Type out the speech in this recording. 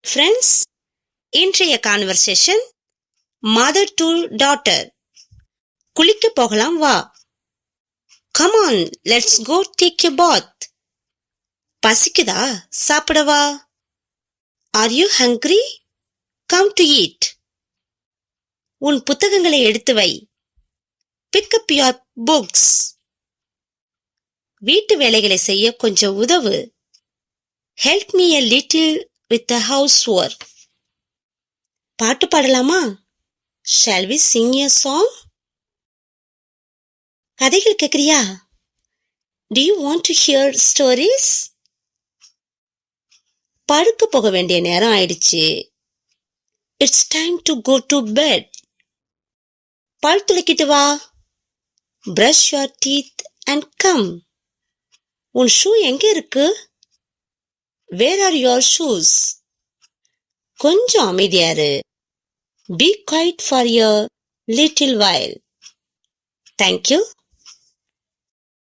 Friends, இன்றைய conversation mother to daughter. குளிக்க போகலாம் வா. Come on, let's go take a bath. பசிக்குதா, சாப்பிடவா? Are you hungry? Come to eat. உன் புத்தகங்களை எடுத்து வை. Pick up your books. வீட்டு வேலைகளை செய்ய கொஞ்சம் உதவு. Help me a little with the house work. பாட்டு பாடலாமா? Shall we sing a song? கதைகள் கேக்குறியா? Do you want to hear stories? படுக்க போக வேண்டிய நேரம் ஆயிடுச்சு. It's time to go to bed. பல் துலக்கிட்டு வா. Brush your teeth and come. உன் ஷூ எங்க இருக்கு? Where are your shoes? கொஞ்சம் அமைதியாரு. Be quiet for a little while. Thank you.